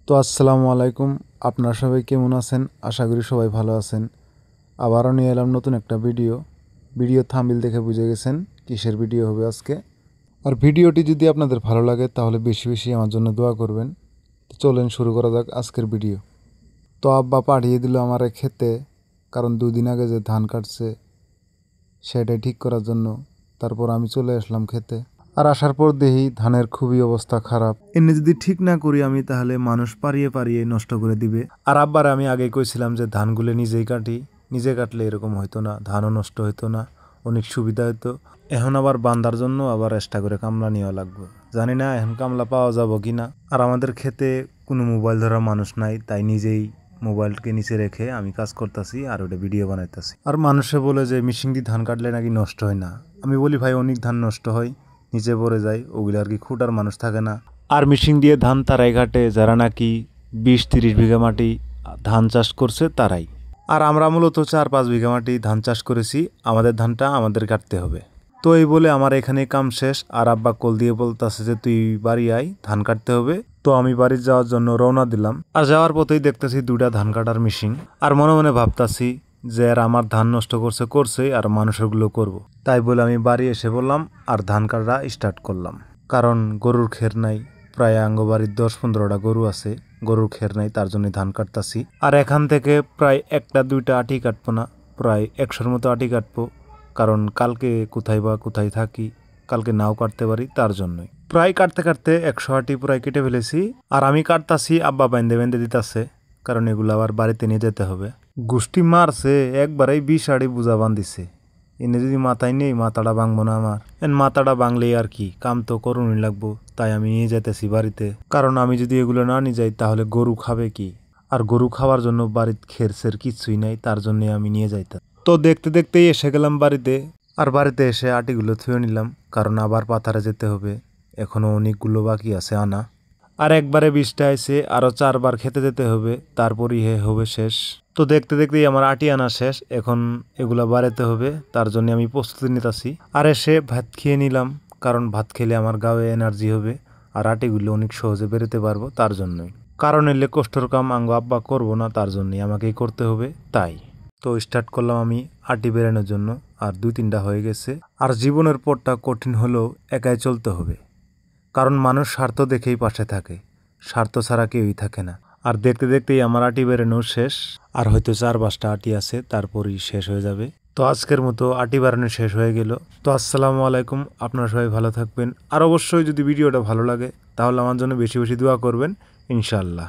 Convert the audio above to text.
তো আসসালামু আলাইকুম। আপনারা সবাই কেমন আছেন? আশা করি সবাই ভালো আছেন। আবারও নিয়ে এলাম নতুন একটা ভিডিও থাম্বনেল দেখে বুঝে গেছেন কিসের ভিডিও হবে আজকে। আর ভিডিওটি যদি আপনাদের ভালো লাগে তাহলে বেশি বেশি আমার জন্য দোয়া করবেন। তো চলেন শুরু করা যাক আজকের ভিডিও। তো আব্বা পাঠিয়ে দিল আমারে খেতে, কারণ 2 দিন আগে যে ধান কাটছে সেটাই ঠিক করার জন্য। তারপর আমি চলে আসলাম খেতে। আর আসার পর দেখি ধানের খুবই অবস্থা খারাপ। এনে যদি ঠিক না করি আমি তাহলে মানুষ পারিয়ে পারিয়ে নষ্ট করে দিবে। আর আব্বার আমি আগে কইছিলাম যে ধানগুলো নিজেই কাটি, নিজে কাটলে এরকম হইতো না, ধানও নষ্ট হইতো না, অনেক সুবিধা হইতো। এখন আবার বান্দার জন্য আবার এক্সট্রা করে কামলা নেওয়া লাগবে। জানি না এখন কামলা পাওয়া যাবো কি না। আর আমাদের খেতে কোনো মোবাইল ধরার মানুষ নাই, তাই নিজেই মোবাইলকে নিচে রেখে আমি কাজ করতেছি আর ওটা ভিডিও বানাইতেছি। আর মানুষে বলে যে মেশিন দিয়ে ধান কাটলে নাকি নষ্ট হয় না। আমি বলি ভাই অনেক ধান নষ্ট হয়, নিচে পড়ে যায়, ওগুলো আর কি খুঁটার মানুষ থাকে না। আর মেশিন দিয়ে ধান তারাই ঘাটে যারা নাকি 20-30 বিঘা মাটি ধান চাষ করছে তারাই। আর আমরা মূলত 4-5 বিঘা মাটি ধান চাষ করেছি, আমাদের ধানটা আমাদের কাটতে হবে। তো এই বলে আমার এখানে কাম শেষ। আর আব্বা কল দিয়ে বলতেছে যে তুই বাড়ি আয়, ধান কাটতে হবে। তো আমি বাড়ি যাওয়ার জন্য রওনা দিলাম। আর যাওয়ার পথেই দেখতেছি 2টা ধান কাটার মেশিন। আর মনে মনে ভাবতাছি যে আর আমার ধান নষ্ট করছে আর মানুষেরগুলো করব। তাই বলে আমি বাড়ি এসে বললাম আর ধান কাটা স্টার্ট করলাম। কারণ গরুর খের নাই, প্রায় আঙ্গবাড়ির 10-15টা গরু আছে, গরুর খের নাই, তার জন্য ধান কাটতাছি। আর এখান থেকে প্রায় 1-2টা আটি কাটবো না, প্রায় 100-র মতো আটি কাটবো। কারণ কালকে কোথায় থাকি, কালকে নাও কাটতে পারি, তার জন্যই। প্রায় কাটতে কাটতে 100 আটি প্রায় কেটে ফেলেছি। আর আমি কাটতাছি, আব্বা বেঁধে দিতাছে, কারণ এগুলো আবার বাড়িতে নিয়ে যেতে হবে। গোষ্ঠী মারছে একবারেই 20 আটি বোঝা বান্ধিছে। এনে যদি মাথায় নেই, মাথাটা ভাঙবো না আমার। মাথাটা ভাঙলেই আর কি, কাম তো করুনই লাগবো। তাই আমি নিয়ে যেতেছি বাড়িতে, কারণ আমি যদি এগুলো না নিয়ে যাই তাহলে গরু খাবে কি। আর গরু খাওয়ার জন্য বাড়িতে খেরসের কিছুই নাই, তার জন্য আমি নিয়ে যাইতাম। তো দেখতে দেখতেই এসে গেলাম বাড়িতে। আর বাড়িতে এসে আটিগুলো থুয়ে নিলাম, কারণ আবার পাথারে যেতে হবে, এখনো অনেকগুলো বাকি আছে আনা। আর একবারে 20টা আইছে, আরো 4বার খেতে যেতে হবে, তারপরই হবে শেষ। তো দেখতে দেখতেই আমার আটি আনা শেষ, এখন এগুলা বাড়াতে হবে, তার জন্য আমি প্রস্তুতি নিতেছি। আর এসে ভাত খেয়ে নিলাম, কারণ ভাত খেলে আমার গায়ে এনার্জি হবে আর আটিগুলো অনেক সহজে বেরোতে পারবো, তার জন্যই। কারণ এলে কষ্টর কাম আঙ্গ আব্বা করবো না, তার জন্যই আমাকেই করতে হবে, তাই। তো স্টার্ট করলাম আমি আটি বেরানোর জন্য। আর 2-3টা হয়ে গেছে। আর জীবনের পথটা কঠিন হলেও একাই চলতে হবে, কারণ মানুষ স্বার্থ দেখেই পাশে থাকে, স্বার্থ ছাড়া কেউই থাকে না। আর দেখতে দেখতেই আমার আটি বেরানো শেষ, আর হয়তো 4-5টা আটি আছে, তারপরই শেষ হয়ে যাবে। তো আজকের মতো আটি বানানো শেষ হয়ে গেল। তো আসসালামু আলাইকুম, আপনারা সবাই ভালো থাকবেন। আর অবশ্যই যদি ভিডিওটা ভালো লাগে তাহলে আমার জন্য বেশি বেশি দোয়া করবেন, ইনশাআল্লাহ।